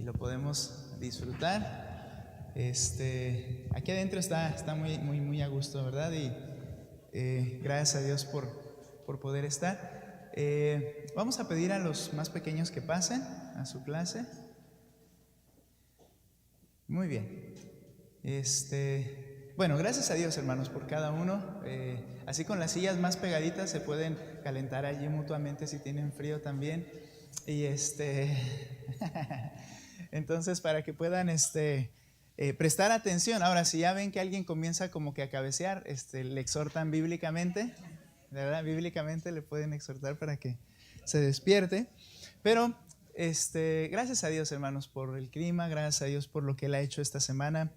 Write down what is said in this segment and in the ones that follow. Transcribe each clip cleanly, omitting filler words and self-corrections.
y lo podemos disfrutar. Aquí adentro está muy a gusto, ¿verdad? Y gracias a Dios por poder estar. Vamos a pedir a los más pequeños que pasen a su clase. Muy bien. Bueno, gracias a Dios, hermanos, por cada uno. Así con las sillas más pegaditas se pueden calentar allí mutuamente si tienen frío también. Y entonces para que puedan prestar atención. Ahora, si ya ven que alguien comienza como que a cabecear, le exhortan bíblicamente, ¿verdad? Bíblicamente le pueden exhortar para que se despierte. Pero gracias a Dios, hermanos, por el clima, gracias a Dios por lo que Él ha hecho esta semana,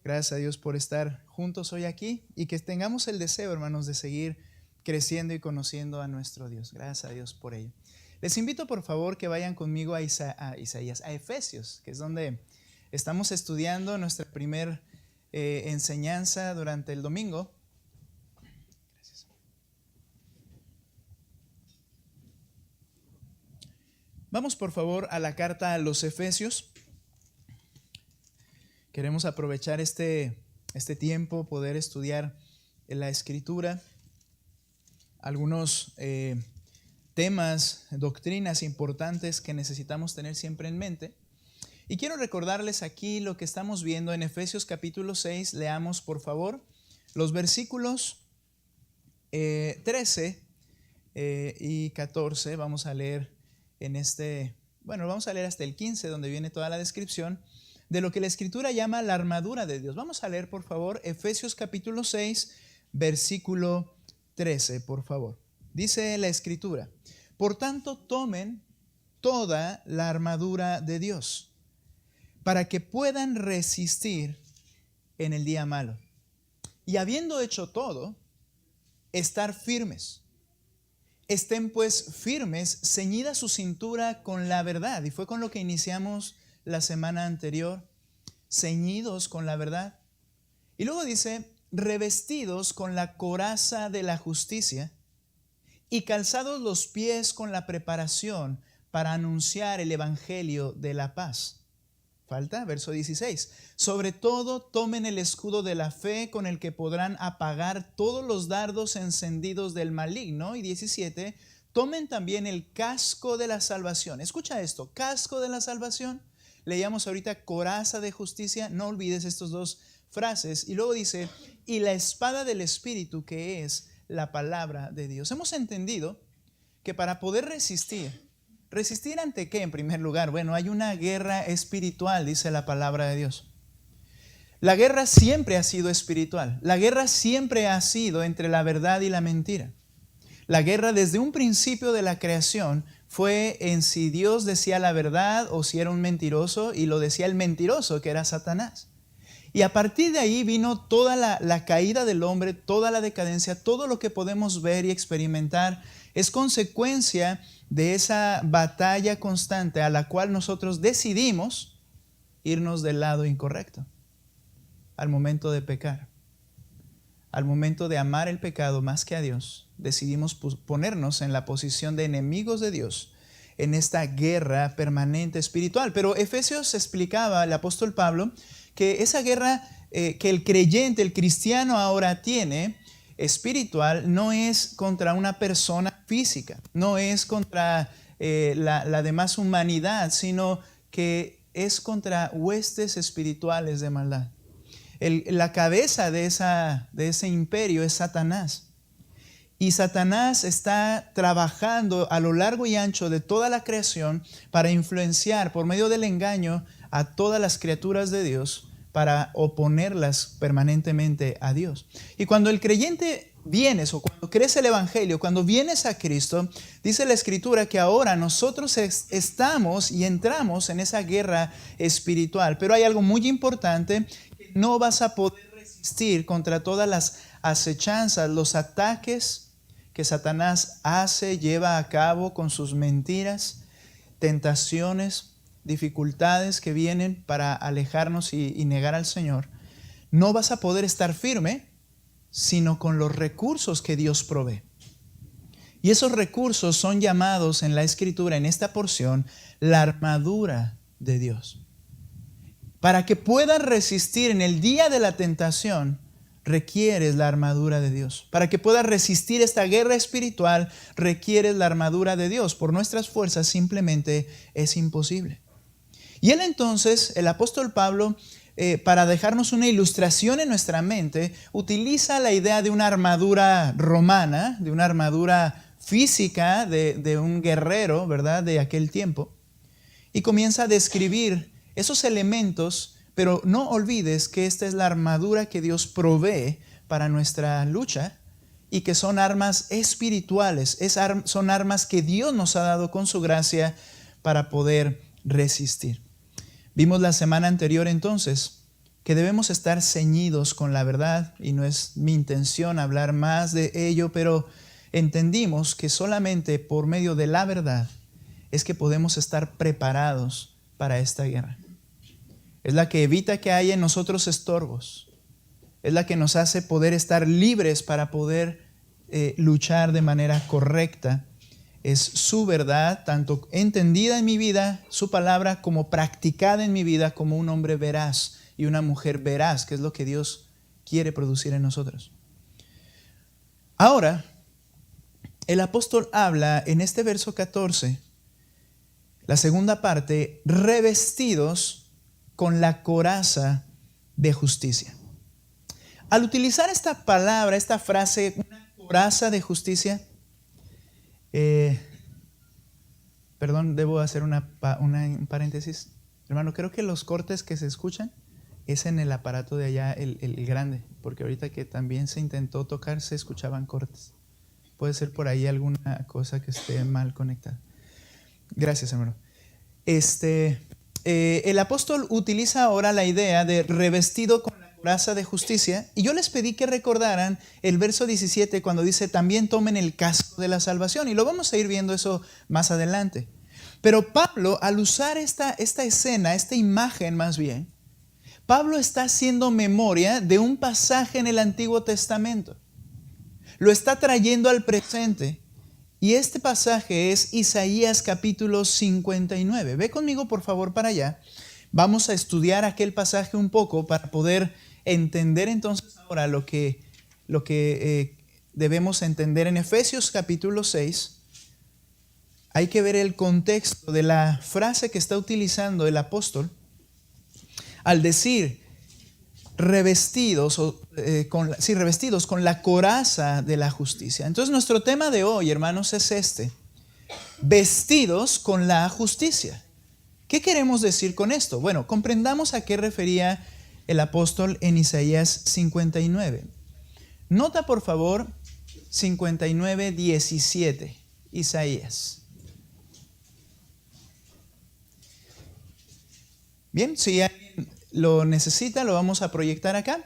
gracias a Dios por estar juntos hoy aquí y que tengamos el deseo, hermanos, de seguir creciendo y conociendo a nuestro Dios. Gracias a Dios por ello. Les invito, por favor, que vayan conmigo a Efesios, que es donde estamos estudiando nuestra primera enseñanza durante el domingo. Gracias. Vamos, por favor, a la carta a los Efesios. Queremos aprovechar este tiempo, poder estudiar la Escritura, algunos temas, doctrinas importantes que necesitamos tener siempre en mente. Y quiero recordarles aquí lo que estamos viendo en Efesios capítulo 6. Leamos, por favor, los versículos 13 y 14. Vamos a leer vamos a leer hasta el 15, donde viene toda la descripción de lo que la Escritura llama la armadura de Dios. Vamos a leer, por favor, Efesios capítulo 6, versículo 13, por favor. Dice la Escritura: por tanto, tomen toda la armadura de Dios, para que puedan resistir en el día malo. Y habiendo hecho todo, estar firmes. Estén pues firmes, ceñida su cintura con la verdad. Y fue con lo que iniciamos la semana anterior, ceñidos con la verdad. Y luego dice, revestidos con la coraza de la justicia y calzados los pies con la preparación para anunciar el evangelio de la paz. Falta, verso 16. Sobre todo, tomen el escudo de la fe con el que podrán apagar todos los dardos encendidos del maligno. Y 17. Tomen también el casco de la salvación. Escucha esto, casco de la salvación. Leíamos ahorita coraza de justicia. No olvides estas dos frases. Y luego dice, y la espada del Espíritu, que es la palabra de Dios. Hemos entendido que para poder ¿resistir ante qué en primer lugar? Bueno, hay una guerra espiritual, dice la palabra de Dios. La guerra siempre ha sido espiritual. La guerra siempre ha sido entre la verdad y la mentira. La guerra desde un principio de la creación fue en si Dios decía la verdad o si era un mentiroso, y lo decía el mentiroso, que era Satanás. Y a partir de ahí vino toda la caída del hombre, toda la decadencia, todo lo que podemos ver y experimentar es consecuencia de esa batalla constante a la cual nosotros decidimos irnos del lado incorrecto al momento de pecar. Al momento de amar el pecado más que a Dios, decidimos ponernos en la posición de enemigos de Dios en esta guerra permanente espiritual. Pero Efesios explicaba, el apóstol Pablo, que esa guerra que el creyente, el cristiano ahora tiene, espiritual, no es contra una persona física, no es contra la demás humanidad, sino que es contra huestes espirituales de maldad. La cabeza de ese imperio es Satanás. Y Satanás está trabajando a lo largo y ancho de toda la creación para influenciar por medio del engaño a todas las criaturas de Dios, para oponerlas permanentemente a Dios. Y cuando el creyente vienes, o cuando crees el evangelio, cuando vienes a Cristo, dice la Escritura que ahora nosotros estamos y entramos en esa guerra espiritual. Pero hay algo muy importante: que no vas a poder resistir contra todas las acechanzas, los ataques que Satanás lleva a cabo con sus mentiras, tentaciones, dificultades que vienen para alejarnos y negar al Señor. No vas a poder estar firme sino con los recursos que Dios provee. Y esos recursos son llamados en la Escritura, en esta porción, la armadura de Dios. Para que puedas resistir en el día de la tentación, requieres la armadura de Dios. Para que puedas resistir esta guerra espiritual, requieres la armadura de Dios. Por nuestras fuerzas simplemente es imposible. Y él entonces, el apóstol Pablo, para dejarnos una ilustración en nuestra mente, utiliza la idea de una armadura romana, de una armadura física de un guerrero, ¿verdad?, de aquel tiempo. Y comienza a describir esos elementos, pero no olvides que esta es la armadura que Dios provee para nuestra lucha y que son armas espirituales, son armas que Dios nos ha dado con su gracia para poder resistir. Vimos la semana anterior entonces que debemos estar ceñidos con la verdad y no es mi intención hablar más de ello, pero entendimos que solamente por medio de la verdad es que podemos estar preparados para esta guerra. Es la que evita que haya en nosotros estorbos. Es la que nos hace poder estar libres para poder luchar de manera correcta. Es su verdad, tanto entendida en mi vida, su palabra, como practicada en mi vida como un hombre veraz y una mujer veraz, que es lo que Dios quiere producir en nosotros. Ahora, el apóstol habla en este verso 14, la segunda parte, revestidos con la coraza de justicia. Al utilizar esta palabra, esta frase, una coraza de justicia, perdón, debo hacer un paréntesis. Hermano, creo que los cortes que se escuchan es en el aparato de allá, el grande, porque ahorita que también se intentó tocar se escuchaban cortes. Puede ser por ahí alguna cosa que esté mal conectada. Gracias, hermano. El apóstol utiliza ahora la idea de revestido con la coraza de justicia, y yo les pedí que recordaran el verso 17 cuando dice también tomen el casco de la salvación, y lo vamos a ir viendo eso más adelante. Pero Pablo, al usar esta escena, esta imagen más bien, Pablo está haciendo memoria de un pasaje en el Antiguo Testamento. Lo está trayendo al presente. Y este pasaje es Isaías capítulo 59. Ve conmigo por favor para allá. Vamos a estudiar aquel pasaje un poco para poder entender entonces ahora lo que debemos entender en Efesios capítulo 6. Hay que ver el contexto de la frase que está utilizando el apóstol al decir revestidos con la coraza de la justicia. Entonces nuestro tema de hoy, hermanos, es este: vestidos con la justicia. ¿Qué queremos decir con esto? Bueno, comprendamos a qué refería el apóstol en Isaías 59. Nota por favor 59:17, Isaías. Bien, si alguien lo necesita, lo vamos a proyectar acá.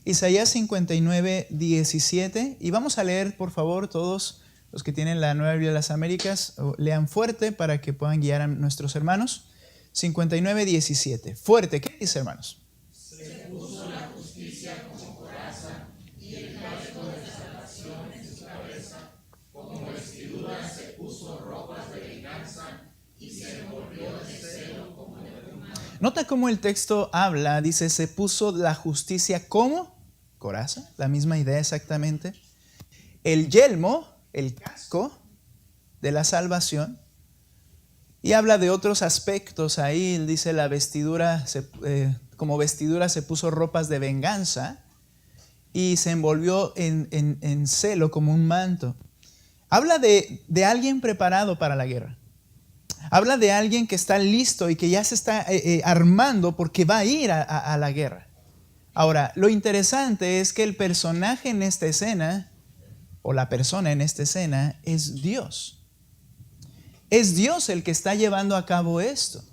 Isaías 59:17. Y vamos a leer, por favor, todos los que tienen la Nueva Biblia de las Américas, lean fuerte para que puedan guiar a nuestros hermanos. 59:17. Fuerte, ¿qué dice, hermanos? Se puso la justicia como coraza y el casco de salvación en su cabeza. Como vestidura se puso ropas de venganza y se envolvió de celo como de pluma. Nota cómo el texto habla, dice, se puso la justicia como coraza, la misma idea exactamente. El yelmo, el casco de la salvación. Y habla de otros aspectos ahí, dice la vestidura, como vestidura se puso ropas de venganza y se envolvió en celo como un manto. Habla de alguien preparado para la guerra. Habla de alguien que está listo y que ya se está armando porque va a ir a la guerra. Ahora, lo interesante es que el personaje en esta escena, o la persona en esta escena, es Dios. Es Dios el que está llevando a cabo esto.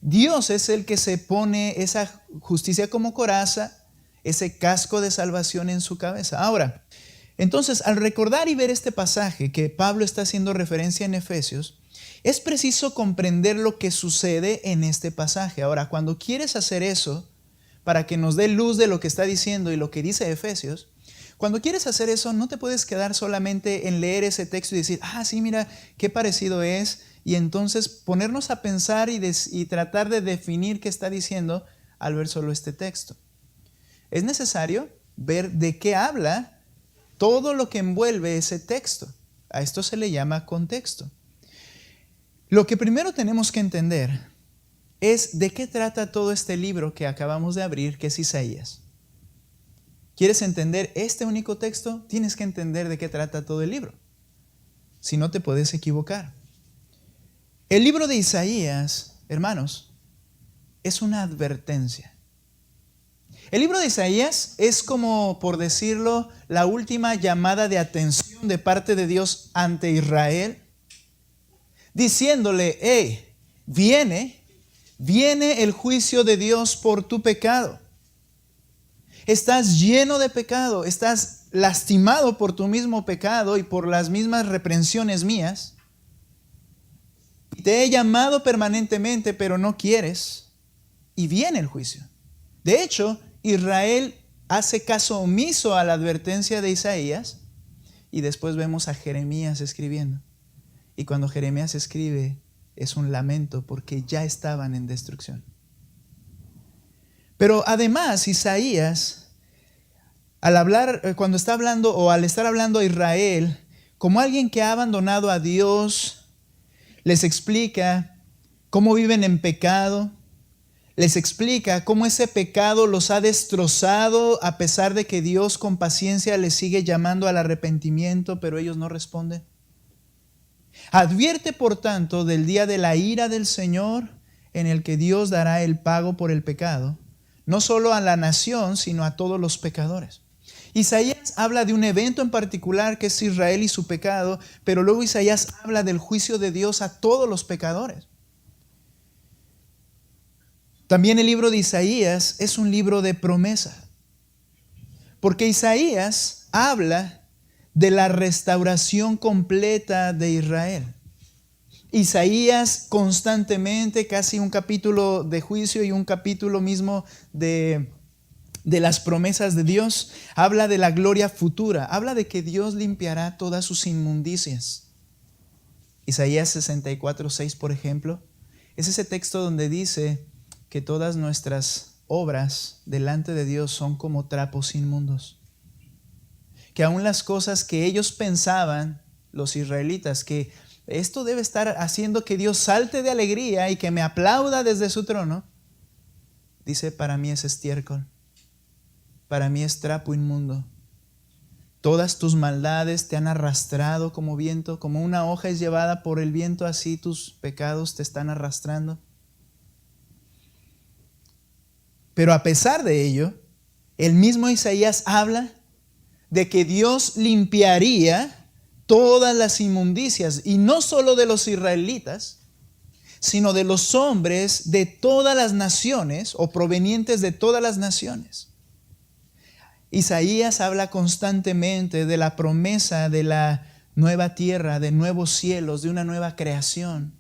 Dios es el que se pone esa justicia como coraza, ese casco de salvación en su cabeza. Ahora, entonces, al recordar y ver este pasaje que Pablo está haciendo referencia en Efesios, es preciso comprender lo que sucede en este pasaje. Ahora, cuando quieres hacer eso, para que nos dé luz de lo que está diciendo y lo que dice Efesios, cuando quieres hacer eso, no te puedes quedar solamente en leer ese texto y decir, sí, mira, qué parecido es, y entonces ponernos a pensar y tratar de definir qué está diciendo al ver solo este texto. Es necesario ver de qué habla todo lo que envuelve ese texto. A esto se le llama contexto. Lo que primero tenemos que entender es de qué trata todo este libro que acabamos de abrir, que es Isaías. ¿Quieres entender este único texto? Tienes que entender de qué trata todo el libro. Si no, te puedes equivocar. El libro de Isaías, hermanos, es una advertencia. El libro de Isaías es como, por decirlo, la última llamada de atención de parte de Dios ante Israel, diciéndole, hey, viene el juicio de Dios por tu pecado. Estás lleno de pecado, estás lastimado por tu mismo pecado y por las mismas reprensiones mías. Te he llamado permanentemente, pero no quieres, y viene el juicio. De hecho, Israel hace caso omiso a la advertencia de Isaías y después vemos a Jeremías escribiendo. Y cuando Jeremías escribe es un lamento porque ya estaban en destrucción. Pero además Isaías, cuando está hablando o al estar hablando a Israel como alguien que ha abandonado a Dios, les explica cómo viven en pecado. Les explica cómo ese pecado los ha destrozado a pesar de que Dios con paciencia les sigue llamando al arrepentimiento, pero ellos no responden. Advierte, por tanto, del día de la ira del Señor en el que Dios dará el pago por el pecado, no solo a la nación, sino a todos los pecadores. Isaías habla de un evento en particular que es Israel y su pecado, pero luego Isaías habla del juicio de Dios a todos los pecadores. También el libro de Isaías es un libro de promesa, porque Isaías habla de la restauración completa de Israel. Isaías constantemente, casi un capítulo de juicio y un capítulo mismo de las promesas de Dios, habla de la gloria futura, habla de que Dios limpiará todas sus inmundicias. Isaías 64:6, por ejemplo, es ese texto donde dice que todas nuestras obras delante de Dios son como trapos inmundos. Que aún las cosas que ellos pensaban, los israelitas, que esto debe estar haciendo que Dios salte de alegría y que me aplauda desde su trono, dice, para mí es estiércol, para mí es trapo inmundo. Todas tus maldades te han arrastrado como viento, como una hoja es llevada por el viento, así tus pecados te están arrastrando. Pero a pesar de ello, el mismo Isaías habla de que Dios limpiaría todas las inmundicias, y no solo de los israelitas, sino de los hombres de todas las naciones o provenientes de todas las naciones. Isaías habla constantemente de la promesa de la nueva tierra, de nuevos cielos, de una nueva creación,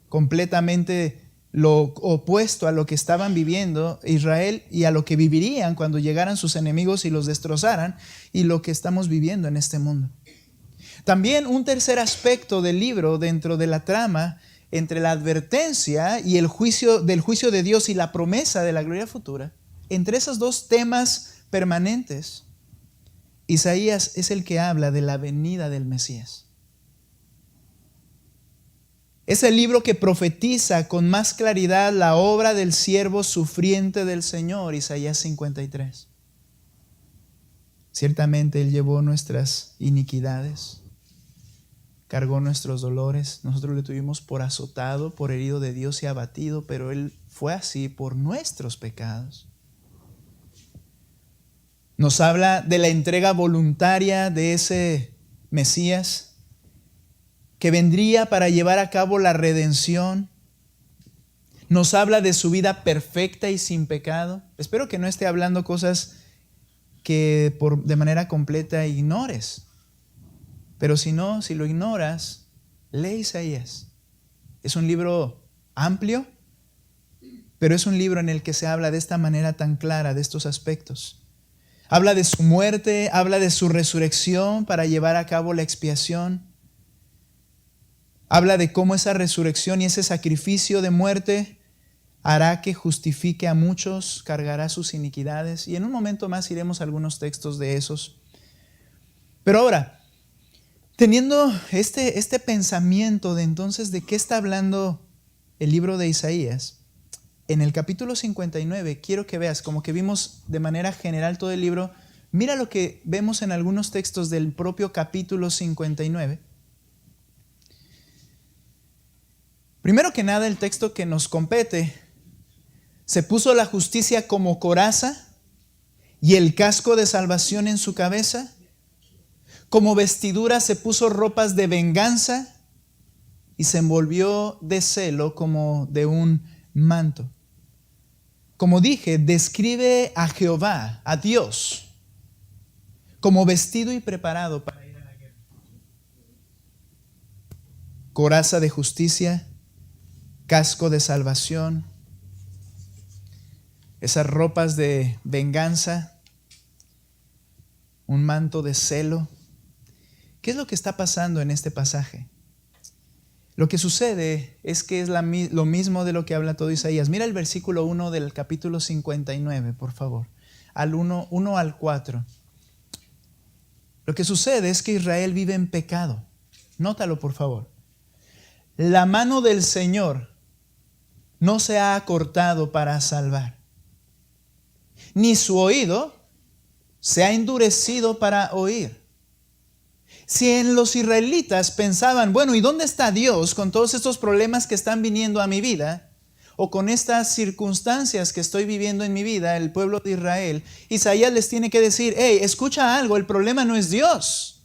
completamente lo opuesto a lo que estaban viviendo Israel y a lo que vivirían cuando llegaran sus enemigos y los destrozaran, y lo que estamos viviendo en este mundo. También un tercer aspecto del libro dentro de la trama entre la advertencia y el juicio de Dios y la promesa de la gloria futura, entre esos dos temas permanentes, Isaías es el que habla de la venida del Mesías. Es el libro que profetiza con más claridad la obra del siervo sufriente del Señor, Isaías 53. Ciertamente Él llevó nuestras iniquidades, cargó nuestros dolores. Nosotros le tuvimos por azotado, por herido de Dios y abatido, pero Él fue así por nuestros pecados. Nos habla de la entrega voluntaria de ese Mesías que vendría para llevar a cabo la redención. Nos habla de su vida perfecta y sin pecado. Espero que no esté hablando cosas que de manera completa ignores. Pero si no, si lo ignoras, lee Isaías. Es un libro amplio, pero es un libro en el que se habla de esta manera tan clara de estos aspectos. Habla de su muerte, habla de su resurrección para llevar a cabo la expiación. Habla de cómo esa resurrección y ese sacrificio de muerte hará que justifique a muchos, cargará sus iniquidades. Y en un momento más iremos a algunos textos de esos. Pero ahora, teniendo este pensamiento de entonces de qué está hablando el libro de Isaías, en el capítulo 59 quiero que veas, como que vimos de manera general todo el libro, mira lo que vemos en algunos textos del propio capítulo 59. Primero que nada, el texto que nos compete: se puso la justicia como coraza y el casco de salvación en su cabeza. Como vestidura se puso ropas de venganza y se envolvió de celo como de un manto. Como dije, describe a Jehová, a Dios, como vestido y preparado para ir a la guerra. Coraza de justicia, casco de salvación, esas ropas de venganza, un manto de celo. ¿Qué es lo que está pasando en este pasaje? Lo que sucede es que es lo mismo de lo que habla todo Isaías. Mira el versículo 1 del capítulo 59, por favor. Al 1 al 4. Lo que sucede es que Israel vive en pecado. Nótalo, por favor. La mano del Señor no se ha acortado para salvar, ni su oído se ha endurecido para oír. Si en los israelitas pensaban, bueno, ¿y dónde está Dios con todos estos problemas que están viniendo a mi vida? O con estas circunstancias que estoy viviendo en mi vida, el pueblo de Israel, Isaías les tiene que decir, hey, escucha algo, el problema no es Dios.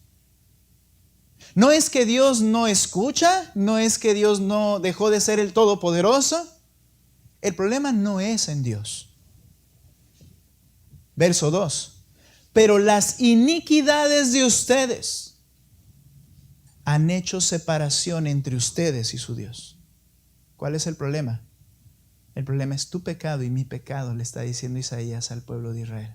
No es que Dios no escucha, no es que Dios no dejó de ser el Todopoderoso. El problema no es en Dios. Verso 2. Pero las iniquidades de ustedes han hecho separación entre ustedes y su Dios. ¿Cuál es el problema? El problema es tu pecado y mi pecado, le está diciendo Isaías al pueblo de Israel.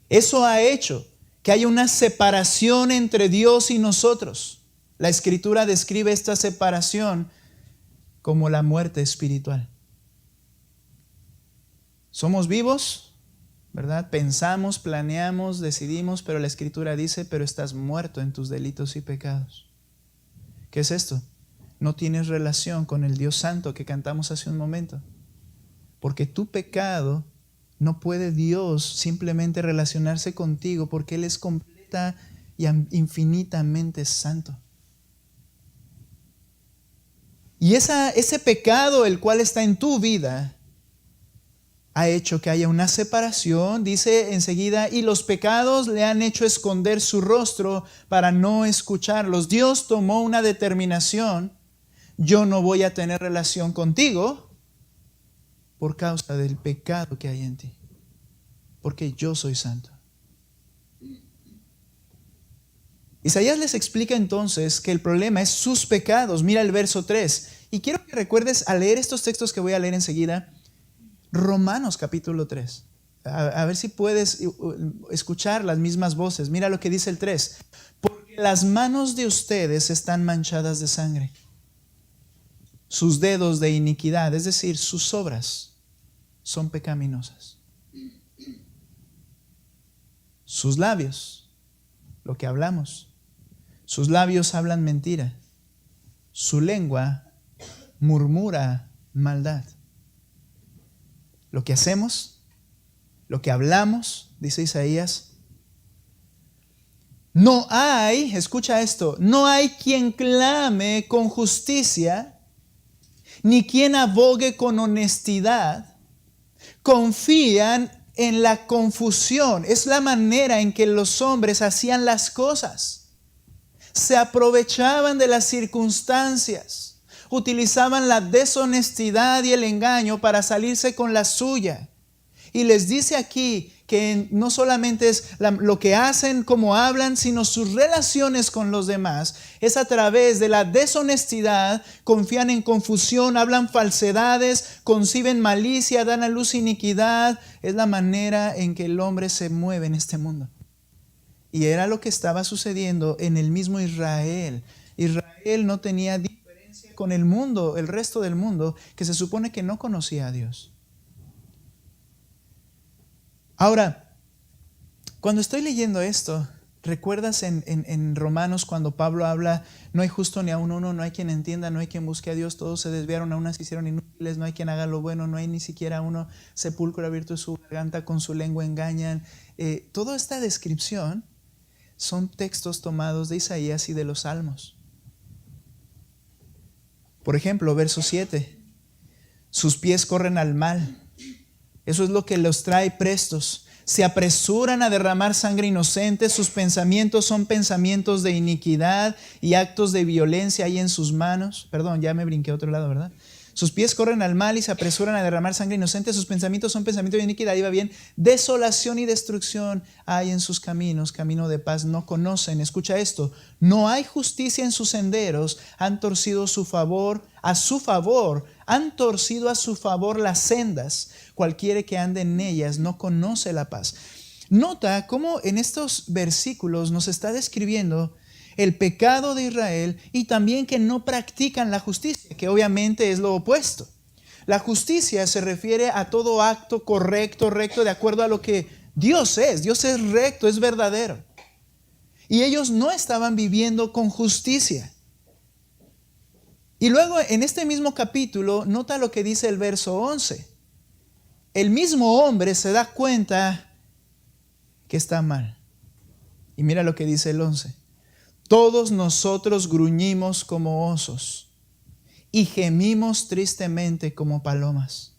Eso ha hecho que haya una separación entre Dios y nosotros. La Escritura describe esta separación como la muerte espiritual. Somos vivos, ¿verdad? Pensamos, planeamos, decidimos, pero la Escritura dice, pero estás muerto en tus delitos y pecados. ¿Qué es esto? No tienes relación con el Dios Santo que cantamos hace un momento. Porque tu pecado, no puede Dios simplemente relacionarse contigo porque Él es completa y infinitamente santo. Y ese pecado, el cual está en tu vida, ha hecho que haya una separación, dice enseguida, y los pecados le han hecho esconder su rostro para no escucharlos. Dios tomó una determinación: yo no voy a tener relación contigo por causa del pecado que hay en ti, porque yo soy santo. Isaías les explica entonces que el problema es sus pecados. Mira el verso 3. Y quiero que recuerdes al leer estos textos que voy a leer enseguida, Romanos capítulo 3. A ver si puedes escuchar las mismas voces. Mira lo que dice el 3. Porque las manos de ustedes están manchadas de sangre. Sus dedos de iniquidad, es decir, sus obras, son pecaminosas. Sus labios, lo que hablamos, sus labios hablan mentira. Su lengua murmura maldad. Lo que hacemos, lo que hablamos, dice Isaías, no hay, escucha esto, no hay quien clame con justicia, ni quien abogue con honestidad. Confían en la confusión. Es la manera en que los hombres hacían las cosas. Se aprovechaban de las circunstancias. Utilizaban la deshonestidad y el engaño para salirse con la suya. Y les dice aquí que no solamente es lo que hacen, como hablan, sino sus relaciones con los demás. Es a través de la deshonestidad, confían en confusión, hablan falsedades, conciben malicia, dan a luz iniquidad. Es la manera en que el hombre se mueve en este mundo. Y era lo que estaba sucediendo en el mismo Israel. Israel no tenía diferencia con el mundo, el resto del mundo, que se supone que no conocía a Dios. Ahora, cuando estoy leyendo esto, ¿recuerdas en Romanos cuando Pablo habla, no hay justo ni aun uno, no hay quien entienda, no hay quien busque a Dios, todos se desviaron, a unas se hicieron inútiles, no hay quien haga lo bueno, no hay ni siquiera uno, sepulcro abierto en su garganta, con su lengua engañan? Toda esta descripción son textos tomados de Isaías y de los Salmos. Por ejemplo, verso 7, sus pies corren al mal, eso es lo que los trae prestos. Se apresuran a derramar sangre inocente, sus pensamientos son pensamientos de iniquidad y actos de violencia hay en sus manos. Perdón, ya me brinqué a otro lado, ¿verdad? Sus pies corren al mal y se apresuran a derramar sangre inocente, sus pensamientos son pensamientos de iniquidad, iba bien. Desolación y destrucción hay en sus caminos, camino de paz no conocen. Escucha esto, no hay justicia en sus senderos, han torcido a su favor, han torcido a su favor las sendas. Cualquiera que ande en ellas no conoce la paz. Nota cómo en estos versículos nos está describiendo el pecado de Israel y también que no practican la justicia, que obviamente es lo opuesto. La justicia se refiere a todo acto correcto, recto, de acuerdo a lo que Dios es. Dios es recto, es verdadero. Y ellos no estaban viviendo con justicia. Y luego en este mismo capítulo, nota lo que dice el verso 11. El mismo hombre se da cuenta que está mal. Y mira lo que dice el 11. Todos nosotros gruñimos como osos y gemimos tristemente como palomas.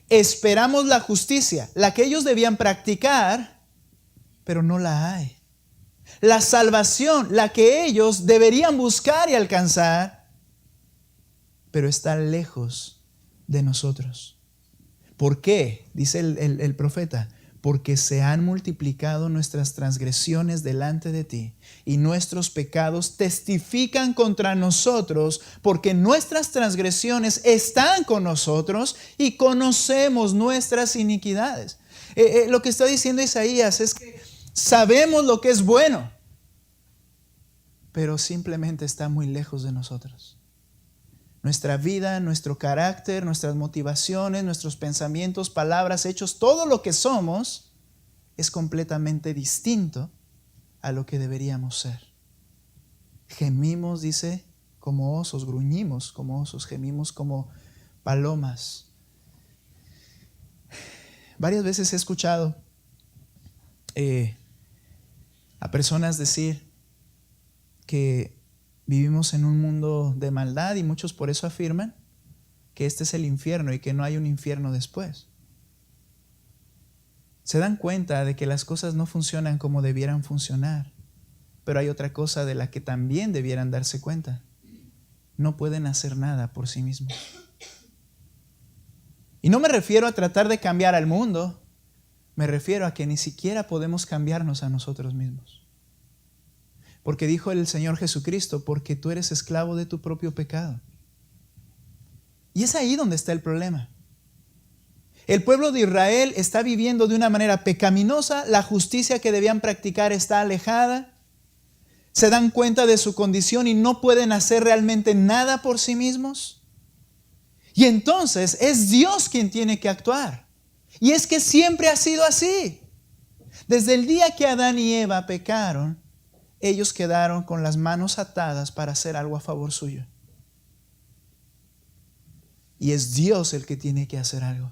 Esperamos la justicia, la que ellos debían practicar, pero no la hay. La salvación, la que ellos deberían buscar y alcanzar, pero está lejos de nosotros. ¿Por qué? Dice el profeta. Porque se han multiplicado nuestras transgresiones delante de ti y nuestros pecados testifican contra nosotros, porque nuestras transgresiones están con nosotros y conocemos nuestras iniquidades. Lo que está diciendo Isaías es que sabemos lo que es bueno, pero simplemente está muy lejos de nosotros. Nuestra vida, nuestro carácter, nuestras motivaciones, nuestros pensamientos, palabras, hechos, todo lo que somos es completamente distinto a lo que deberíamos ser. Gemimos, dice, como osos, gruñimos como osos, gemimos como palomas. Varias veces he escuchado a personas decir que vivimos en un mundo de maldad y muchos por eso afirman que este es el infierno y que no hay un infierno después. Se dan cuenta de que las cosas no funcionan como debieran funcionar, pero hay otra cosa de la que también debieran darse cuenta. No pueden hacer nada por sí mismos. Y no me refiero a tratar de cambiar al mundo, me refiero a que ni siquiera podemos cambiarnos a nosotros mismos. Porque dijo el Señor Jesucristo, porque tú eres esclavo de tu propio pecado. Y es ahí donde está el problema. El pueblo de Israel está viviendo de una manera pecaminosa, la justicia que debían practicar está alejada, se dan cuenta de su condición y no pueden hacer realmente nada por sí mismos. Y entonces es Dios quien tiene que actuar. Y es que siempre ha sido así. Desde el día que Adán y Eva pecaron, ellos quedaron con las manos atadas para hacer algo a favor suyo. Y es Dios el que tiene que hacer algo.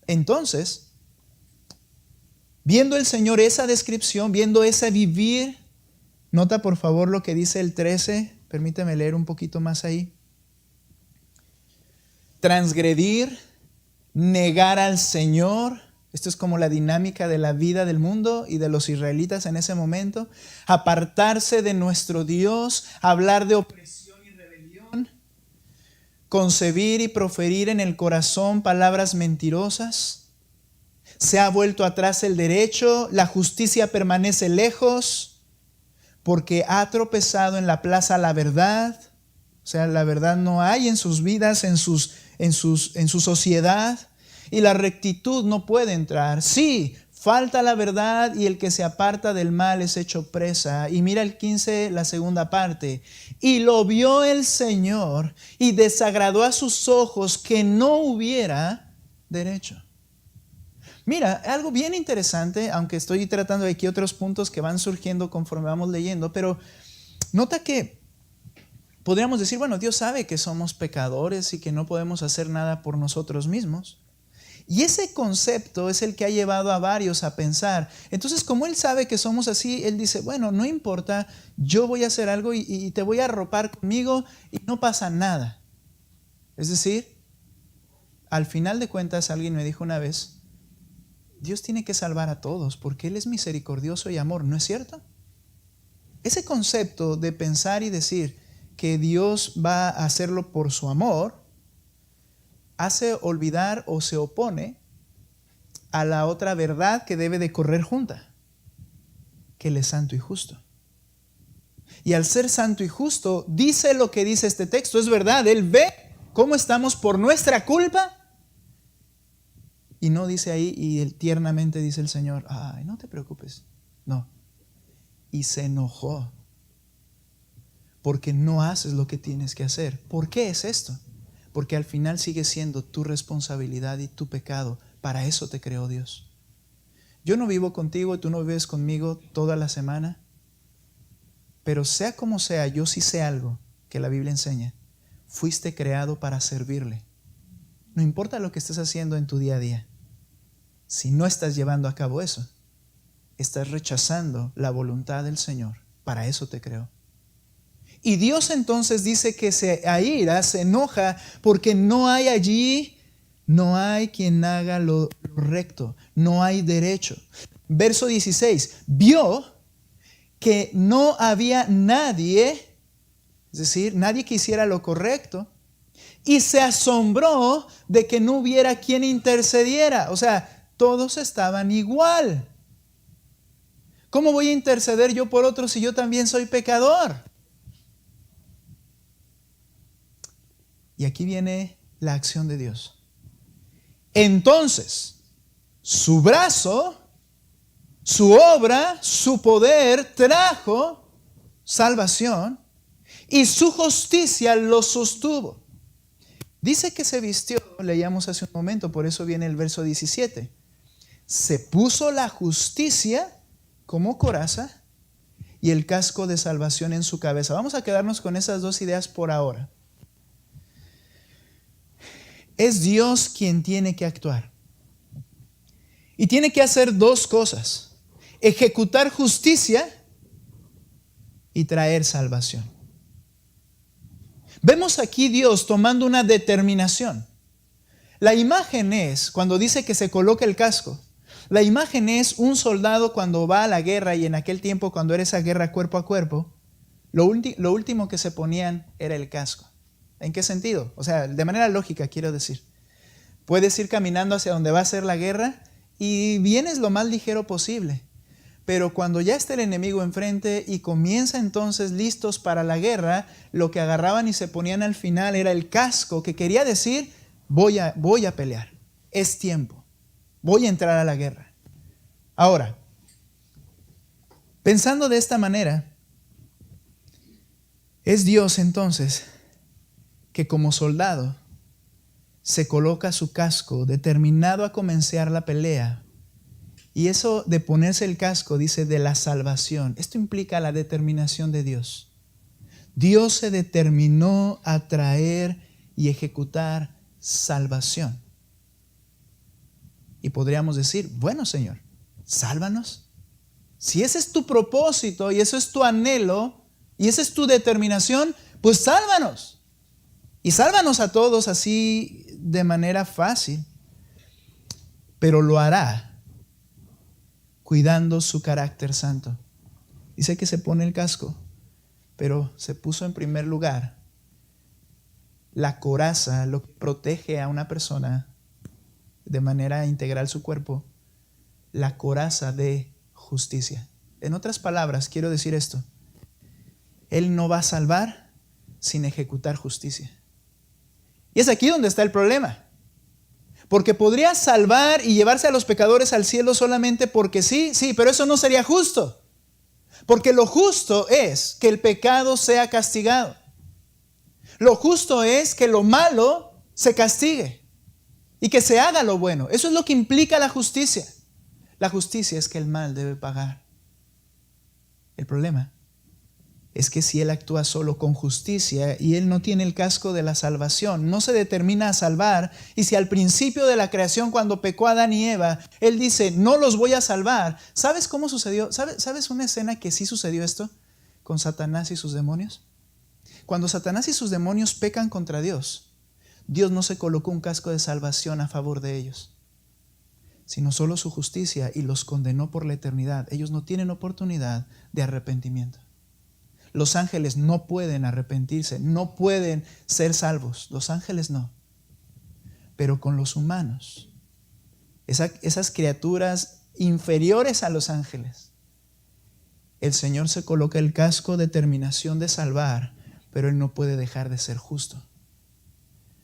Entonces, viendo el Señor esa descripción, viendo ese vivir, nota por favor lo que dice el 13, permíteme leer un poquito más ahí. Transgredir, negar al Señor. Esto es como la dinámica de la vida del mundo y de los israelitas en ese momento. Apartarse de nuestro Dios, hablar de opresión y rebelión, concebir y proferir en el corazón palabras mentirosas. Se ha vuelto atrás el derecho, la justicia permanece lejos, porque ha tropezado en la plaza la verdad. O sea, la verdad no hay en sus vidas, en su sociedad. Y la rectitud no puede entrar. Sí, falta la verdad y el que se aparta del mal es hecho presa. Y mira el 15, la segunda parte. Y lo vio el Señor y desagradó a sus ojos que no hubiera derecho. Mira, algo bien interesante, aunque estoy tratando aquí otros puntos que van surgiendo conforme vamos leyendo, pero nota que podríamos decir, bueno, Dios sabe que somos pecadores y que no podemos hacer nada por nosotros mismos. Y ese concepto es el que ha llevado a varios a pensar. Entonces, como Él sabe que somos así, Él dice, bueno, no importa, yo voy a hacer algo y te voy a arropar conmigo y no pasa nada. Es decir, al final de cuentas, alguien me dijo una vez, Dios tiene que salvar a todos porque Él es misericordioso y amor, ¿no es cierto? Ese concepto de pensar y decir que Dios va a hacerlo por su amor, hace olvidar o se opone a la otra verdad que debe de correr junta, que Él es santo y justo. Y al ser santo y justo, dice lo que dice este texto, es verdad, Él ve cómo estamos por nuestra culpa. Y no dice ahí, y él tiernamente dice el Señor, ay, no te preocupes. No. Y se enojó porque no haces lo que tienes que hacer. ¿Por qué es esto? Porque al final sigue siendo tu responsabilidad y tu pecado. Para eso te creó Dios. Yo no vivo contigo y tú no vives conmigo toda la semana. Pero sea como sea, yo sí sé algo que la Biblia enseña. Fuiste creado para servirle. No importa lo que estés haciendo en tu día a día. Si no estás llevando a cabo eso, estás rechazando la voluntad del Señor. Para eso te creó. Y Dios entonces dice que se aira, se enoja, porque no hay allí, no hay quien haga lo recto, no hay derecho. Verso 16, vio que no había nadie, es decir, nadie que hiciera lo correcto, y se asombró de que no hubiera quien intercediera. O sea, todos estaban igual. ¿Cómo voy a interceder yo por otros si yo también soy pecador? Y aquí viene la acción de Dios. Entonces, su brazo, su obra, su poder trajo salvación y su justicia lo sostuvo. Dice que se vistió, leíamos hace un momento, por eso viene el verso 17. Se puso la justicia como coraza y el casco de salvación en su cabeza. Vamos a quedarnos con esas dos ideas por ahora. Es Dios quien tiene que actuar. Y tiene que hacer dos cosas: ejecutar justicia y traer salvación. Vemos aquí Dios tomando una determinación. La imagen es, cuando dice que se coloca el casco, la imagen es un soldado cuando va a la guerra, y en aquel tiempo cuando era esa guerra cuerpo a cuerpo, lo último que se ponían era el casco. ¿En qué sentido? O sea, de manera lógica quiero decir. Puedes ir caminando hacia donde va a ser la guerra y vienes lo más ligero posible. Pero cuando ya está el enemigo enfrente y comienza entonces listos para la guerra, lo que agarraban y se ponían al final era el casco, que quería decir, voy a pelear, es tiempo, voy a entrar a la guerra. Ahora, pensando de esta manera, es Dios entonces que como soldado se coloca su casco determinado a comenzar la pelea. Y eso de ponerse el casco dice de la salvación. Esto implica la determinación de Dios. Dios se determinó a traer y ejecutar salvación. Y podríamos decir, bueno, Señor, sálvanos. Si ese es tu propósito y eso es tu anhelo y esa es tu determinación, pues sálvanos. Y sálvanos a todos así de manera fácil. Pero lo hará cuidando su carácter santo. Dice que se pone el casco, pero se puso en primer lugar la coraza, lo que protege a una persona de manera integral su cuerpo, la coraza de justicia. En otras palabras, quiero decir esto: Él no va a salvar sin ejecutar justicia. Y es aquí donde está el problema. Porque podría salvar y llevarse a los pecadores al cielo solamente porque sí, pero eso no sería justo. Porque lo justo es que el pecado sea castigado. Lo justo es que lo malo se castigue y que se haga lo bueno. Eso es lo que implica la justicia. La justicia es que el mal debe pagar. El problema es que si Él actúa solo con justicia y Él no tiene el casco de la salvación, no se determina a salvar, y si al principio de la creación, cuando pecó Adán y Eva, Él dice, no los voy a salvar, ¿sabes cómo sucedió? ¿Sabes una escena que sí sucedió esto con Satanás y sus demonios? Cuando Satanás y sus demonios pecan contra Dios, Dios no se colocó un casco de salvación a favor de ellos, sino solo su justicia, y los condenó por la eternidad. Ellos no tienen oportunidad de arrepentimiento. Los ángeles no pueden arrepentirse, no pueden ser salvos. Los ángeles no. Pero con los humanos, esas criaturas inferiores a los ángeles, el Señor se coloca el casco de determinación de salvar, pero Él no puede dejar de ser justo.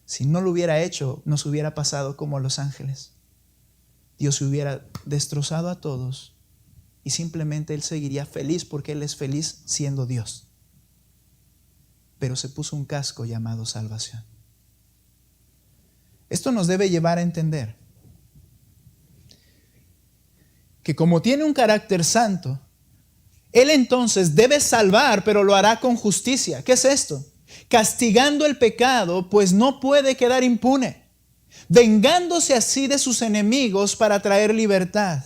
Si no lo hubiera hecho, nos hubiera pasado como a los ángeles. Dios hubiera destrozado a todos y simplemente Él seguiría feliz porque Él es feliz siendo Dios. Pero se puso un casco llamado salvación. Esto nos debe llevar a entender que como tiene un carácter santo, Él entonces debe salvar, pero lo hará con justicia. ¿Qué es esto? Castigando el pecado, pues no puede quedar impune, vengándose así de sus enemigos para traer libertad.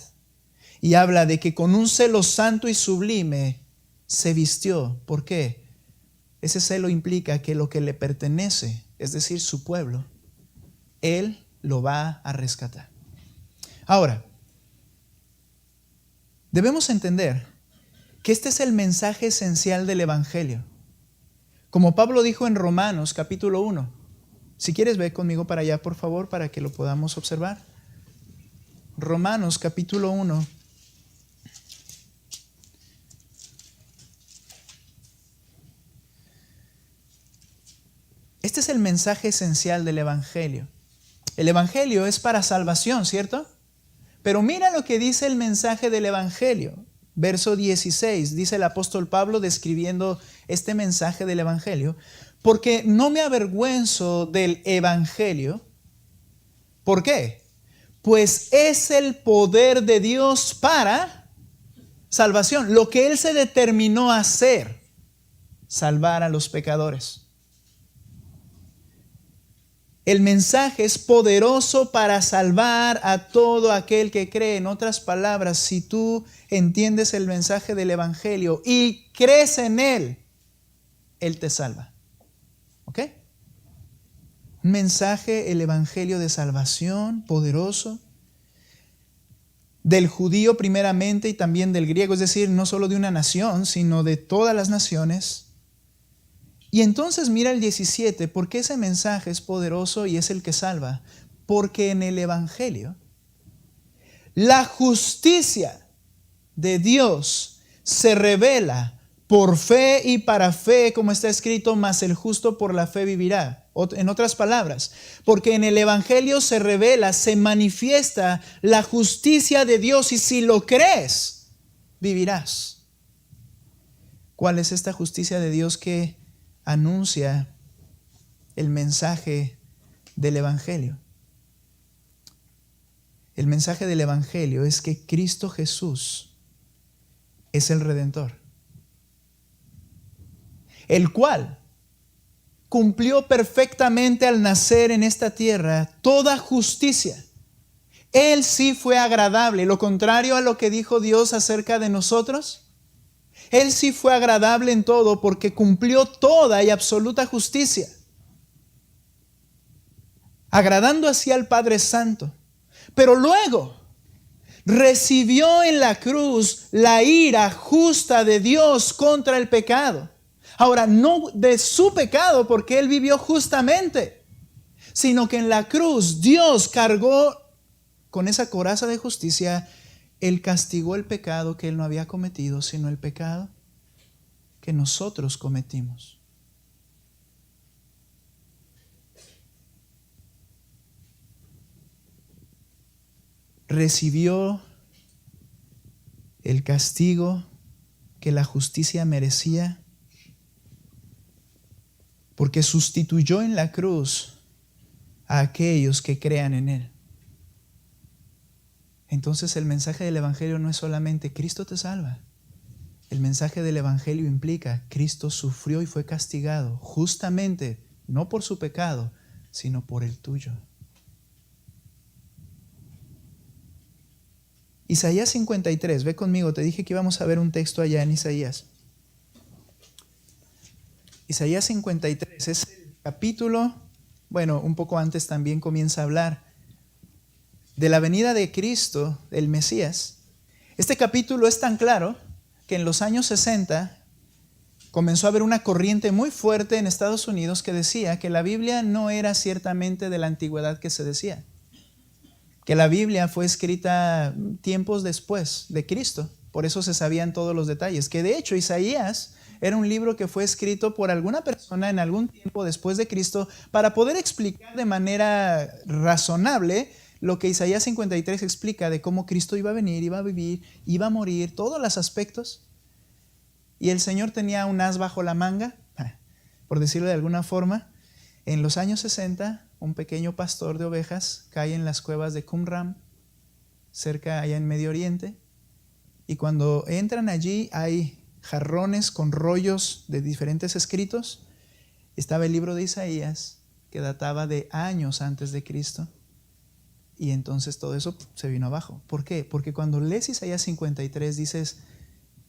Y habla de que con un celo santo y sublime se vistió. ¿Por qué? Ese celo implica que lo que le pertenece, es decir, su pueblo, Él lo va a rescatar. Ahora, debemos entender que este es el mensaje esencial del Evangelio. Como Pablo dijo en Romanos capítulo 1. Si quieres, ve conmigo para allá, por favor, para que lo podamos observar. Romanos capítulo 1. Este es el mensaje esencial del Evangelio. El Evangelio es para salvación, ¿cierto? Pero mira lo que dice el mensaje del Evangelio. Verso 16, dice el apóstol Pablo describiendo este mensaje del Evangelio. Porque no me avergüenzo del Evangelio. ¿Por qué? Pues es el poder de Dios para salvación. Lo que Él se determinó a hacer, salvar a los pecadores. El mensaje es poderoso para salvar a todo aquel que cree. En otras palabras, si tú entiendes el mensaje del Evangelio y crees en Él, Él te salva. ¿Ok? Un mensaje, el Evangelio de salvación, poderoso. Del judío primeramente y también del griego, es decir, no solo de una nación, sino de todas las naciones. Y entonces mira el 17, ¿por qué ese mensaje es poderoso y es el que salva? Porque en el Evangelio la justicia de Dios se revela por fe y para fe, como está escrito, mas el justo por la fe vivirá. En otras palabras, porque en el Evangelio se revela, se manifiesta la justicia de Dios, y si lo crees, vivirás. ¿Cuál es esta justicia de Dios que anuncia el mensaje del Evangelio? El mensaje del Evangelio es que Cristo Jesús es el Redentor, el cual cumplió perfectamente al nacer en esta tierra toda justicia. Él sí fue agradable, lo contrario a lo que dijo Dios acerca de nosotros. Él sí fue agradable en todo porque cumplió toda y absoluta justicia, agradando así al Padre Santo. Pero luego recibió en la cruz la ira justa de Dios contra el pecado. Ahora, no de su pecado porque Él vivió justamente, sino que en la cruz Dios cargó con esa coraza de justicia. Él castigó el pecado que Él no había cometido, sino el pecado que nosotros cometimos. recibió el castigo que la justicia merecía, porque sustituyó en la cruz a aquellos que crean en Él. Entonces el mensaje del Evangelio no es solamente Cristo te salva. El mensaje del Evangelio implica Cristo sufrió y fue castigado justamente, no por su pecado, sino por el tuyo. Isaías 53, ve conmigo, te dije que íbamos a ver un texto allá en Isaías. Isaías 53 es el capítulo, bueno, un poco antes también comienza a hablar de la venida de Cristo, el Mesías. Este capítulo es tan claro que en los años 60 comenzó a haber una corriente muy fuerte en Estados Unidos que decía que la Biblia no era ciertamente de la antigüedad que se decía, que la Biblia fue escrita tiempos después de Cristo, por eso se sabían todos los detalles, que de hecho Isaías era un libro que fue escrito por alguna persona en algún tiempo después de Cristo para poder explicar de manera razonable lo que Isaías 53 explica de cómo Cristo iba a venir, iba a vivir, iba a morir, todos los aspectos. Y el Señor tenía un as bajo la manga, por decirlo de alguna forma. En los años 60, un pequeño pastor de ovejas cae en las cuevas de Qumran, cerca allá en Medio Oriente. Y cuando entran allí hay jarrones con rollos de diferentes escritos. Estaba el libro de Isaías, que databa de años antes de Cristo. Y entonces todo eso se vino abajo. ¿Por qué? Porque cuando lees Isaías 53 dices,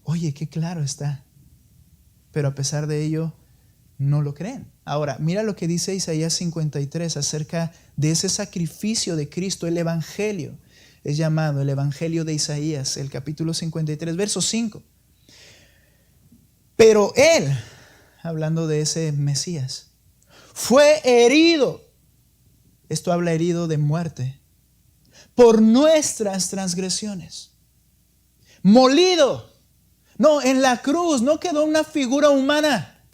oye, qué claro está. Pero a pesar de ello, no lo creen. Ahora, mira lo que dice Isaías 53 acerca de ese sacrificio de Cristo, el Evangelio. Es llamado el Evangelio de Isaías, el capítulo 53, verso 5. Pero Él, hablando de ese Mesías, fue herido. Esto habla herido de muerte. Por nuestras transgresiones. Molido. No, en la cruz no quedó una figura humana.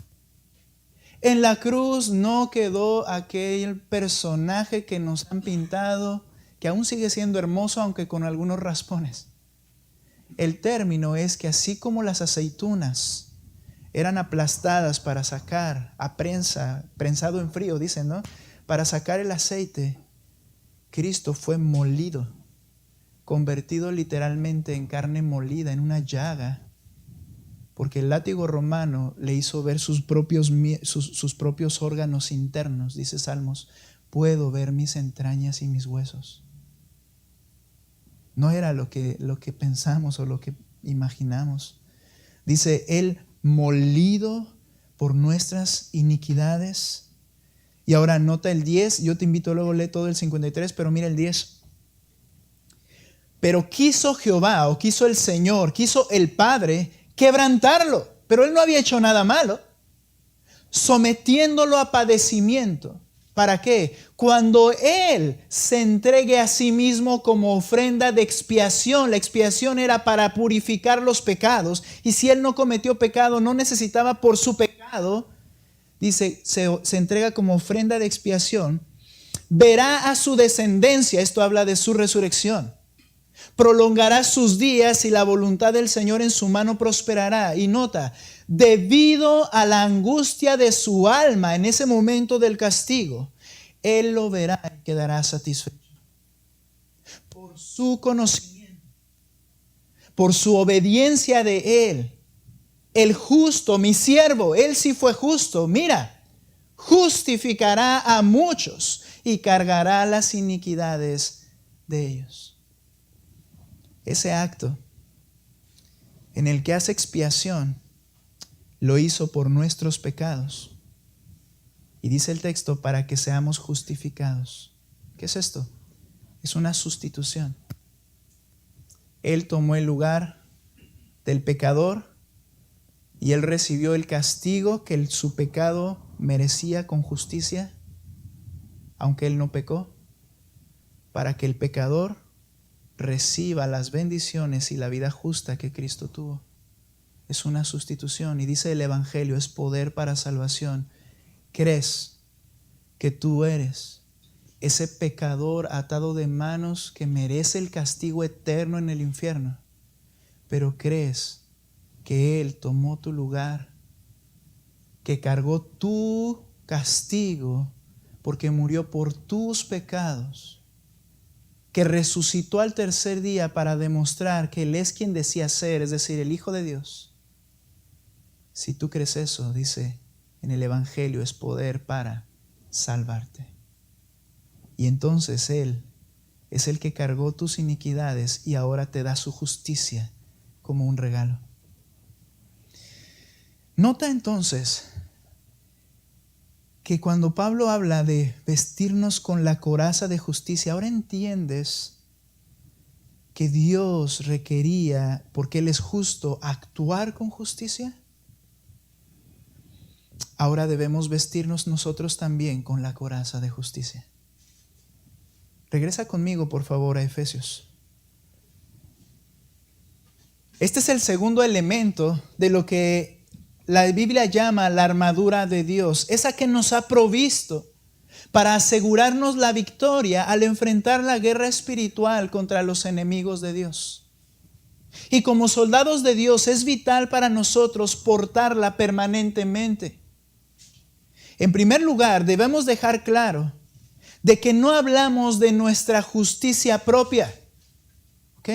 En la cruz no quedó aquel personaje que nos han pintado, que aún sigue siendo hermoso, aunque con algunos raspones. El término es que así como las aceitunas eran aplastadas para sacar a prensa, prensado en frío, dicen, ¿no? Para sacar el aceite, Cristo fue molido, convertido literalmente en carne molida, en una llaga, porque el látigo romano le hizo ver sus propios órganos internos, dice Salmos, puedo ver mis entrañas y mis huesos. No era lo que pensamos o lo que imaginamos. Dice, Él molido por nuestras iniquidades. Y ahora nota el 10, yo te invito luego a leer todo el 53, pero mira el 10. Pero quiso Jehová, o quiso el Señor, quiso el Padre quebrantarlo, pero Él no había hecho nada malo, sometiéndolo a padecimiento. ¿Para qué? Cuando Él se entregue a sí mismo como ofrenda de expiación. La expiación era para purificar los pecados, y si Él no cometió pecado, no necesitaba por su pecado. Dice, se entrega como ofrenda de expiación, verá a su descendencia, esto habla de su resurrección, prolongará sus días y la voluntad del Señor en su mano prosperará. Y nota, debido a la angustia de su alma en ese momento del castigo, Él lo verá y quedará satisfecho. Por su conocimiento, por su obediencia de Él, el justo, mi siervo, Él sí fue justo. Mira, justificará a muchos y cargará las iniquidades de ellos. Ese acto en el que hace expiación lo hizo por nuestros pecados. Y dice el texto, para que seamos justificados. ¿Qué es esto? Es una sustitución. Él tomó el lugar del pecador y Él recibió el castigo que su pecado merecía con justicia, aunque Él no pecó, para que el pecador reciba las bendiciones y la vida justa que Cristo tuvo. Es una sustitución, y dice el Evangelio, es poder para salvación. ¿Crees que tú eres ese pecador atado de manos que merece el castigo eterno en el infierno, pero crees que Él tomó tu lugar, que cargó tu castigo porque murió por tus pecados, que resucitó al tercer día para demostrar que Él es quien decía ser, es decir, el Hijo de Dios. Si tú crees eso, dice en el Evangelio, es poder para salvarte. Y entonces Él es el que cargó tus iniquidades y ahora te da su justicia como un regalo. Nota entonces que cuando Pablo habla de vestirnos con la coraza de justicia, ahora entiendes que Dios requería, porque Él es justo, actuar con justicia. Ahora debemos vestirnos nosotros también con la coraza de justicia. Regresa conmigo, por favor, a Efesios. Este es el segundo elemento de lo que la Biblia llama la armadura de Dios, esa que nos ha provisto para asegurarnos la victoria al enfrentar la guerra espiritual contra los enemigos de Dios. Y como soldados de Dios es vital para nosotros portarla permanentemente. En primer lugar, debemos dejar claro de que no hablamos de nuestra justicia propia. ¿Ok?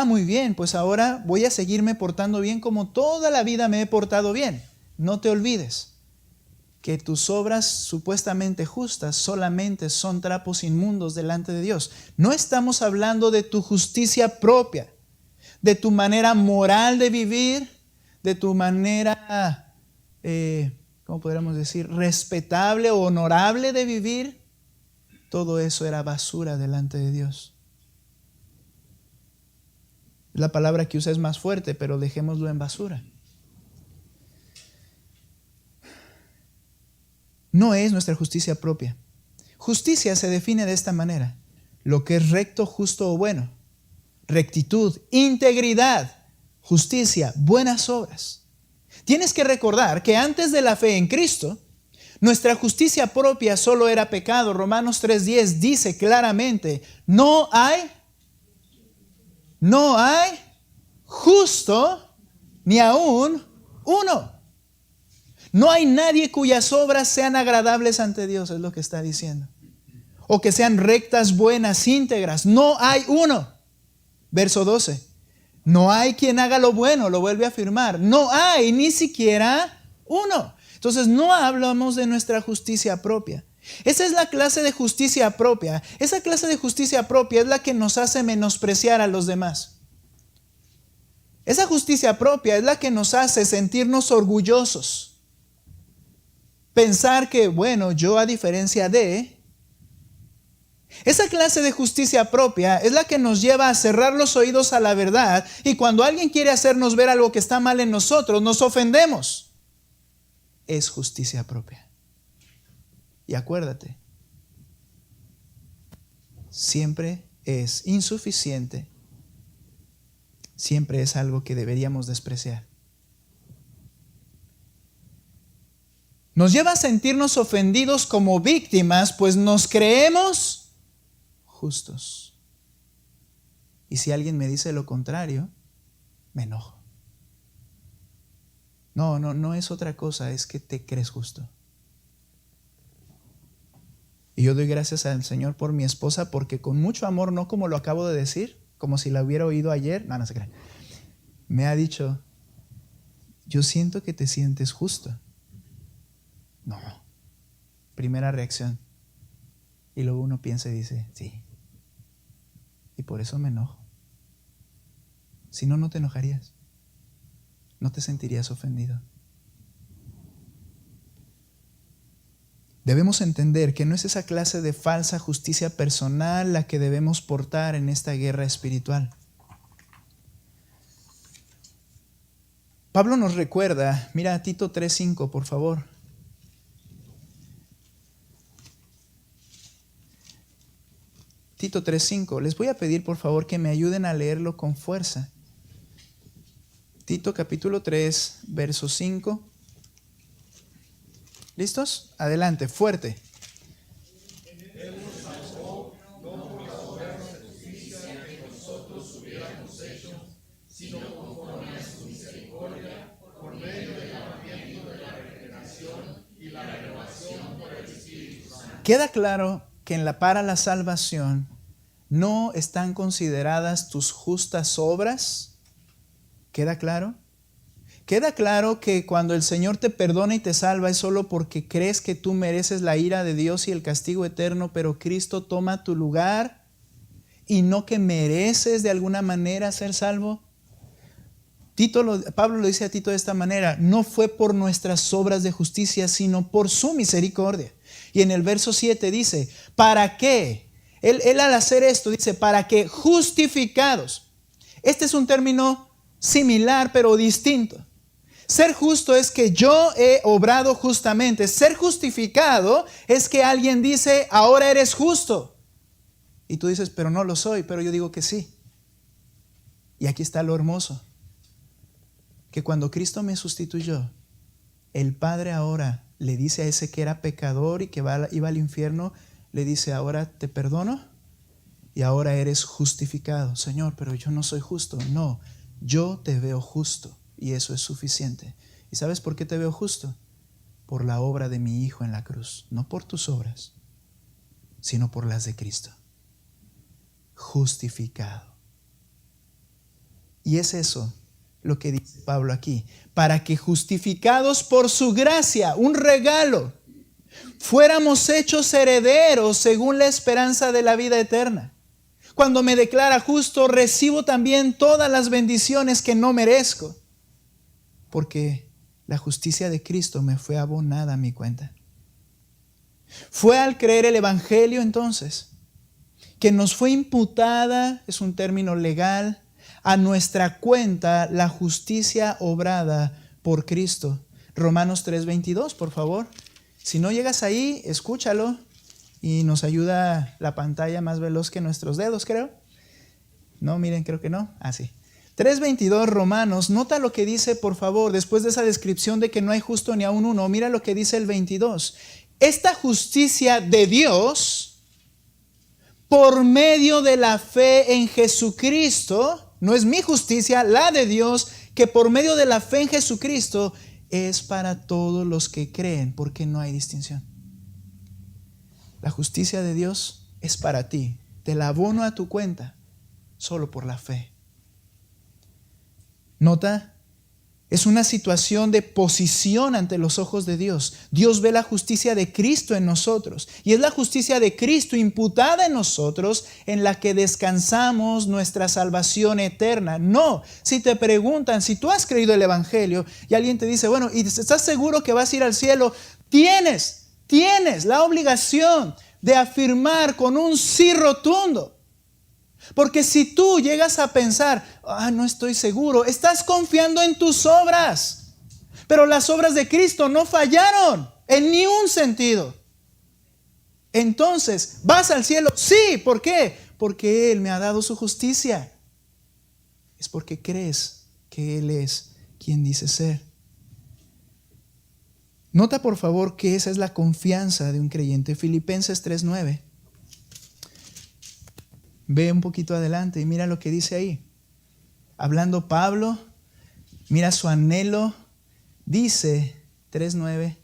Muy bien, pues ahora voy a seguirme portando bien como toda la vida me he portado bien. No te olvides que tus obras supuestamente justas solamente son trapos inmundos delante de Dios. No estamos hablando de tu justicia propia, de tu manera moral de vivir, de tu manera, ¿cómo podríamos decir? Respetable o honorable de vivir. Todo eso era basura delante de Dios. La palabra que usa es más fuerte, pero dejémoslo en basura. No es nuestra justicia propia. Justicia se define de esta manera: lo que es recto, justo o bueno. Rectitud, integridad, justicia, buenas obras. Tienes que recordar que antes de la fe en Cristo, nuestra justicia propia solo era pecado. Romanos 3:10 dice claramente: no hay justo ni aún uno. No hay nadie cuyas obras sean agradables ante Dios, es lo que está diciendo. O que sean rectas, buenas, íntegras. No hay uno. Verso 12. No hay quien haga lo bueno, lo vuelve a afirmar. No hay ni siquiera uno. Entonces no hablamos de nuestra justicia propia. Esa es la clase de justicia propia. Esa clase de justicia propia es la que nos hace menospreciar a los demás. Esa justicia propia es la que nos hace sentirnos orgullosos. Pensar que, bueno, yo a diferencia de... Esa clase de justicia propia es la que nos lleva a cerrar los oídos a la verdad, y cuando alguien quiere hacernos ver algo que está mal en nosotros, nos ofendemos. Es justicia propia. Y acuérdate, siempre es insuficiente, siempre es algo que deberíamos despreciar. Nos lleva a sentirnos ofendidos como víctimas, pues nos creemos justos. Y si alguien me dice lo contrario, me enojo. No es otra cosa, es que te crees justo. Y yo doy gracias al Señor por mi esposa, porque con mucho amor, no como lo acabo de decir, como si la hubiera oído ayer, no se crean. Me ha dicho: yo siento que te sientes justo. No. Primera reacción. Y luego uno piensa y dice: sí. Y por eso me enojo. Si no, no te enojarías. No te sentirías ofendido. Debemos entender que no es esa clase de falsa justicia personal la que debemos portar en esta guerra espiritual. Pablo nos recuerda, mira Tito 3:5, por favor. Tito 3:5. Les voy a pedir por favor que me ayuden a leerlo con fuerza. Tito capítulo 3, verso 5. ¿Listos? Adelante, fuerte. En el hemos hecho, sino conforme a su misericordia, por medio del lavamiento de la regeneración y la renovación por el Espíritu Santo. Queda claro que para la salvación no están consideradas tus justas obras. ¿Queda claro? Queda claro que cuando el Señor te perdona y te salva es solo porque crees que tú mereces la ira de Dios y el castigo eterno, pero Cristo toma tu lugar y no que mereces de alguna manera ser salvo. Pablo lo dice a Tito de esta manera: no fue por nuestras obras de justicia, sino por su misericordia. Y en el verso 7 dice, ¿para qué? Él al hacer esto dice, para que justificados. Este es un término similar pero distinto. Ser justo es que yo he obrado justamente. Ser justificado es que alguien dice, ahora eres justo. Y tú dices, pero no lo soy, pero yo digo que sí. Y aquí está lo hermoso. Que cuando Cristo me sustituyó, el Padre ahora le dice a ese que era pecador y que iba al infierno, le dice, ahora te perdono y ahora eres justificado. Señor, pero yo no soy justo. No, yo te veo justo. Y eso es suficiente. ¿Y sabes por qué te veo justo? Por la obra de mi Hijo en la cruz. No por tus obras, sino por las de Cristo. Justificado. Y es eso lo que dice Pablo aquí. Para que justificados por su gracia, un regalo, fuéramos hechos herederos según la esperanza de la vida eterna. Cuando me declara justo, recibo también todas las bendiciones que no merezco. Porque la justicia de Cristo me fue abonada a mi cuenta. Fue al creer el Evangelio entonces que nos fue imputada, es un término legal, a nuestra cuenta la justicia obrada por Cristo. Romanos 3:22, por favor. Si no llegas ahí, escúchalo y nos ayuda la pantalla más veloz que nuestros dedos, creo. No, miren, creo que no. Sí. 3:22 Romanos, nota lo que dice, por favor, después de esa descripción de que no hay justo ni aun uno. Mira lo que dice el 22. Esta justicia de Dios, por medio de la fe en Jesucristo, no es mi justicia, la de Dios, que por medio de la fe en Jesucristo es para todos los que creen, porque no hay distinción. La justicia de Dios es para ti. Te la abono a tu cuenta solo por la fe. Nota, es una situación de posición ante los ojos de Dios. Dios ve la justicia de Cristo en nosotros y es la justicia de Cristo imputada en nosotros en la que descansamos nuestra salvación eterna. No, si te preguntan, si tú has creído el Evangelio y alguien te dice, bueno, ¿y estás seguro que vas a ir al cielo? Tienes la obligación de afirmar con un sí rotundo. Porque si tú llegas a pensar, no estoy seguro, estás confiando en tus obras. Pero las obras de Cristo no fallaron en ni un sentido. Entonces, ¿vas al cielo? Sí, ¿por qué? Porque Él me ha dado su justicia. Es porque crees que Él es quien dice ser. Nota por favor que esa es la confianza de un creyente. Filipenses 3:9. Ve un poquito adelante y mira lo que dice ahí. Hablando Pablo, mira su anhelo. Dice 3:9.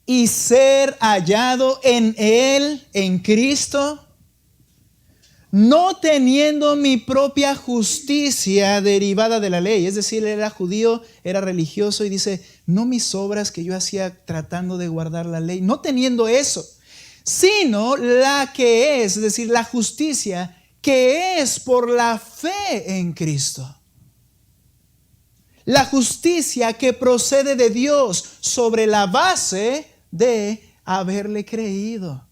Y ser hallado en Él, en Cristo, no teniendo mi propia justicia derivada de la ley. Es decir, él era judío, era religioso y dice, no mis obras que yo hacía tratando de guardar la ley, no teniendo eso, sino la que es decir, la justicia que es por la fe en Cristo. La justicia que procede de Dios sobre la base de haberle creído,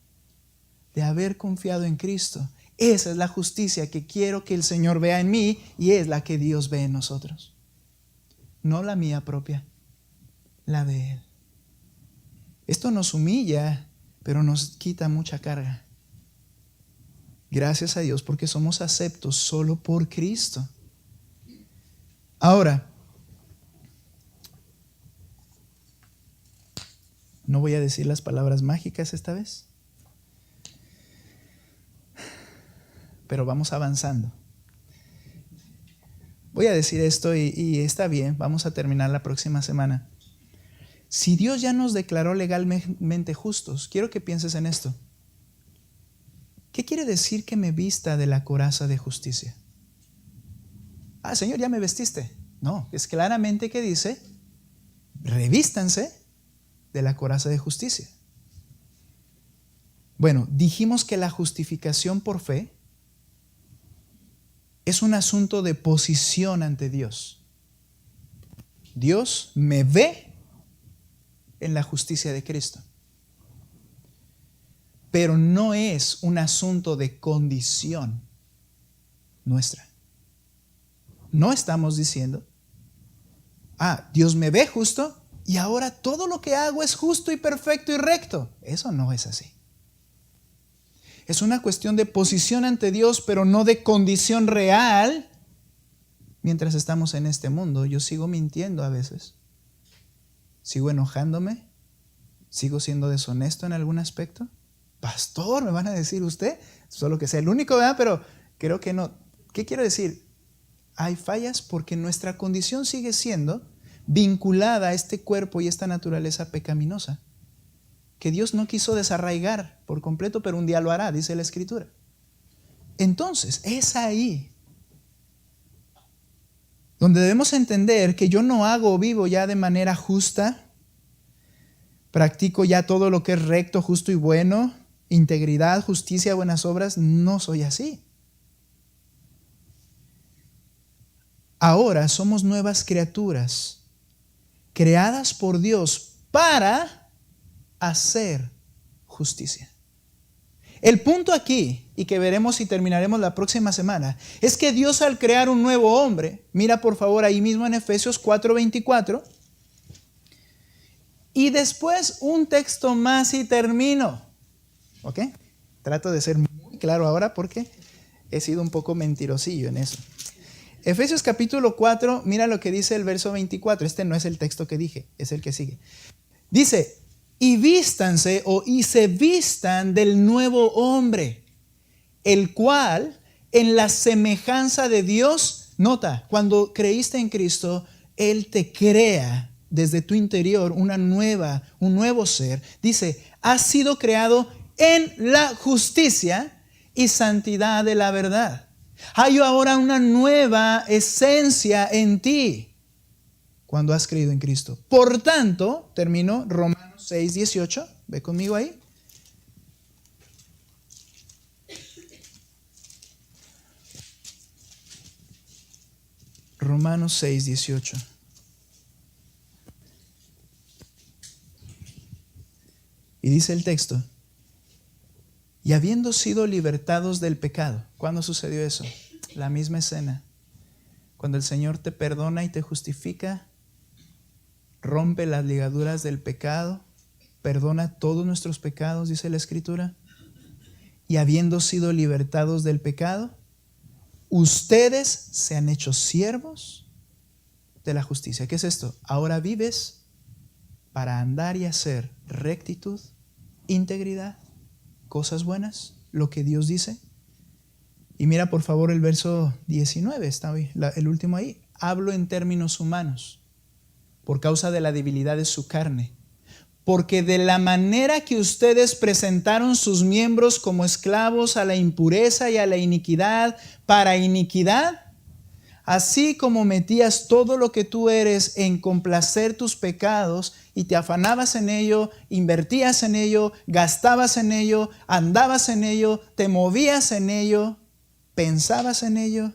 de haber confiado en Cristo. Esa es la justicia que quiero que el Señor vea en mí y es la que Dios ve en nosotros. No la mía propia, la de Él. Esto nos humilla, pero nos quita mucha carga. Gracias a Dios porque somos aceptos solo por Cristo. Ahora, no voy a decir las palabras mágicas esta vez, pero vamos avanzando. Voy a decir esto y está bien, vamos a terminar la próxima semana. Si Dios ya nos declaró legalmente justos, quiero que pienses en esto. ¿Qué quiere decir que me vista de la coraza de justicia? Ah, Señor, ya me vestiste. No, es claramente que dice, revístanse de la coraza de justicia. Bueno, dijimos que la justificación por fe es un asunto de posición ante Dios. Dios me ve en la justicia de Cristo. Pero no es un asunto de condición nuestra. No estamos diciendo, Dios me ve justo y ahora todo lo que hago es justo y perfecto y recto. Eso no es así. Es una cuestión de posición ante Dios, pero no de condición real. Mientras estamos en este mundo, yo sigo mintiendo a veces. Sigo enojándome. Sigo siendo deshonesto en algún aspecto. Pastor, me van a decir usted, solo que sea el único, ¿verdad? Pero creo que no. ¿Qué quiero decir? Hay fallas porque nuestra condición sigue siendo vinculada a este cuerpo y esta naturaleza pecaminosa, que Dios no quiso desarraigar por completo, pero un día lo hará, dice la Escritura. Entonces, es ahí donde debemos entender que yo no hago o vivo ya de manera justa, practico ya todo lo que es recto, justo y bueno, integridad, justicia, buenas obras. No soy así. Ahora somos nuevas criaturas, creadas por Dios para hacer justicia. El punto aquí, y que veremos y terminaremos la próxima semana, es que Dios al crear un nuevo hombre, mira por favor ahí mismo en Efesios 4:24, y después un texto más y termino. ¿Ok? Trato de ser muy claro ahora porque he sido un poco mentirosillo en eso. Efesios capítulo 4, mira lo que dice el verso 24. Este no es el texto que dije, es el que sigue. Dice, y vístanse y se vistan del nuevo hombre, el cual en la semejanza de Dios, nota, cuando creíste en Cristo, Él te crea desde tu interior un nuevo ser. Dice, has sido creado en la justicia y santidad de la verdad. Hay ahora una nueva esencia en ti cuando has creído en Cristo. Por tanto, termino Romanos 6:18. Ve conmigo ahí. Romanos 6:18. Y dice el texto, y habiendo sido libertados del pecado. ¿Cuándo sucedió eso? La misma escena. Cuando el Señor te perdona y te justifica, rompe las ligaduras del pecado, perdona todos nuestros pecados, dice la Escritura. Y habiendo sido libertados del pecado, ustedes se han hecho siervos de la justicia. ¿Qué es esto? Ahora vives para andar y hacer rectitud, integridad, cosas buenas, lo que Dios dice. Y mira por favor el verso 19, está el último ahí. Hablo en términos humanos, por causa de la debilidad de su carne. Porque de la manera que ustedes presentaron sus miembros como esclavos a la impureza y a la iniquidad, para iniquidad, así como metías todo lo que tú eres en complacer tus pecados y te afanabas en ello, invertías en ello, gastabas en ello, andabas en ello, te movías en ello, pensabas en ello.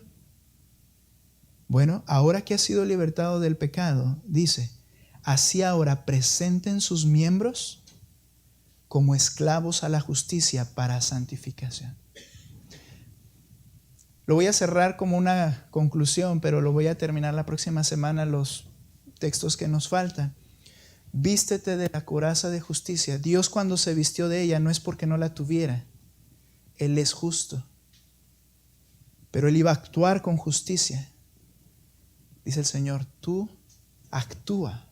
Bueno, ahora que has sido libertado del pecado, dice, así ahora presenten sus miembros como esclavos a la justicia para santificación. Lo voy a cerrar como una conclusión, pero lo voy a terminar la próxima semana, los textos que nos faltan. Vístete de la coraza de justicia. Dios cuando se vistió de ella no es porque no la tuviera. Él es justo. Pero Él iba a actuar con justicia. Dice el Señor, tú actúa,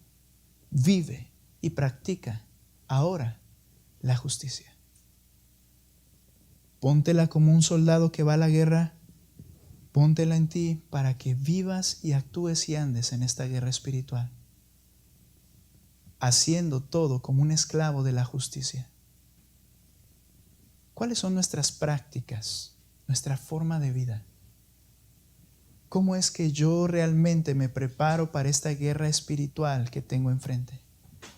vive y practica ahora la justicia. Póntela como un soldado que va a la guerra Póntela en ti para que vivas y actúes y andes en esta guerra espiritual, haciendo todo como un esclavo de la justicia. ¿Cuáles son nuestras prácticas, nuestra forma de vida? ¿Cómo es que yo realmente me preparo para esta guerra espiritual que tengo enfrente?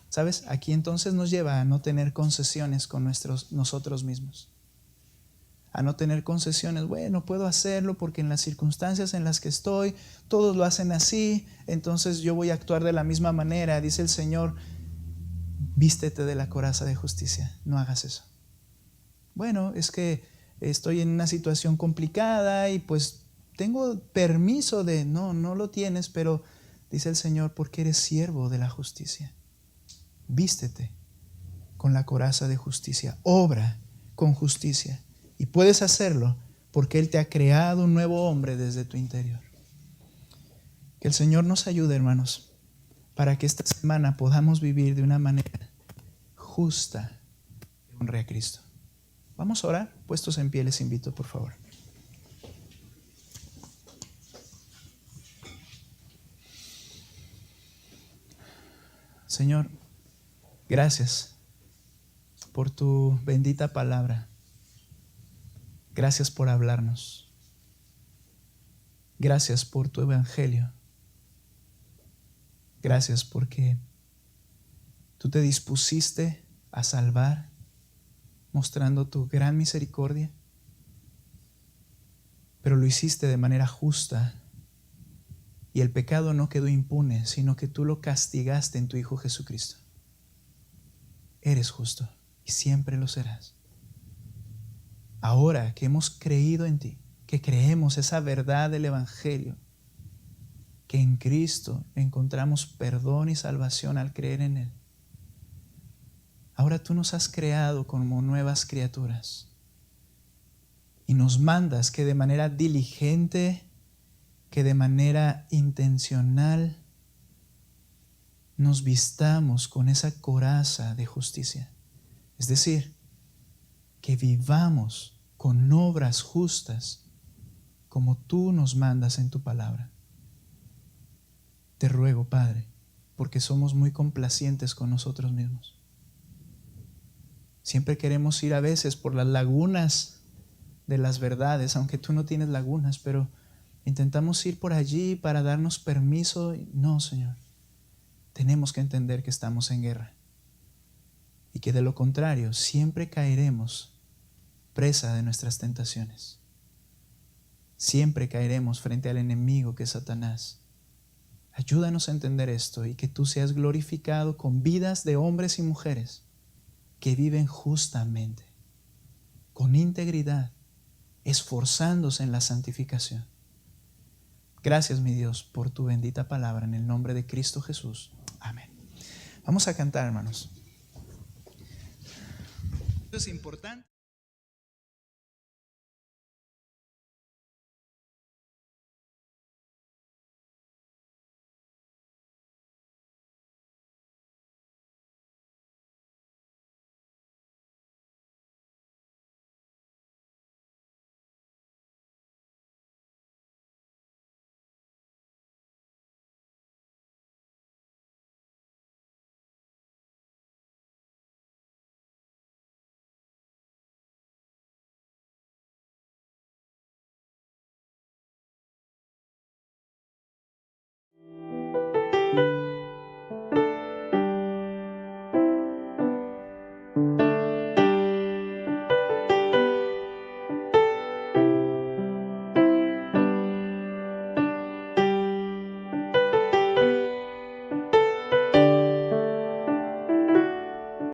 ¿Sabes? Aquí entonces nos lleva a no tener concesiones con nosotros mismos. A no tener concesiones. Bueno, puedo hacerlo porque en las circunstancias en las que estoy, todos lo hacen así, entonces yo voy a actuar de la misma manera. Dice el Señor, vístete de la coraza de justicia. No hagas eso. Bueno, es que estoy en una situación complicada y pues tengo permiso de... No lo tienes, pero dice el Señor, porque eres siervo de la justicia. Vístete con la coraza de justicia. Obra con justicia. Y puedes hacerlo porque Él te ha creado un nuevo hombre desde tu interior. Que el Señor nos ayude, hermanos, para que esta semana podamos vivir de una manera justa que honre a Cristo. Vamos a orar. Puestos en pie, les invito, por favor. Señor, gracias por tu bendita palabra. Gracias por hablarnos. Gracias por tu evangelio. Gracias porque tú te dispusiste a salvar, mostrando tu gran misericordia, pero lo hiciste de manera justa y el pecado no quedó impune, sino que tú lo castigaste en tu Hijo Jesucristo. Eres justo y siempre lo serás. Ahora que hemos creído en ti, que creemos esa verdad del evangelio, que en Cristo encontramos perdón y salvación al creer en Él, ahora tú nos has creado como nuevas criaturas y nos mandas que de manera diligente, que de manera intencional nos vistamos con esa coraza de justicia. Es decir, que vivamos con obras justas como tú nos mandas en tu palabra. Te ruego, Padre, porque somos muy complacientes con nosotros mismos. Siempre queremos ir a veces por las lagunas de las verdades, aunque tú no tienes lagunas, pero intentamos ir por allí para darnos permiso. No, Señor, tenemos que entender que estamos en guerra y que de lo contrario siempre caeremos presa de nuestras tentaciones. Siempre caeremos frente al enemigo que es Satanás. Ayúdanos a entender esto y que tú seas glorificado con vidas de hombres y mujeres que viven justamente, con integridad, esforzándose en la santificación. Gracias, mi Dios, por tu bendita palabra en el nombre de Cristo Jesús. Amén. Vamos a cantar, hermanos. Esto es importante.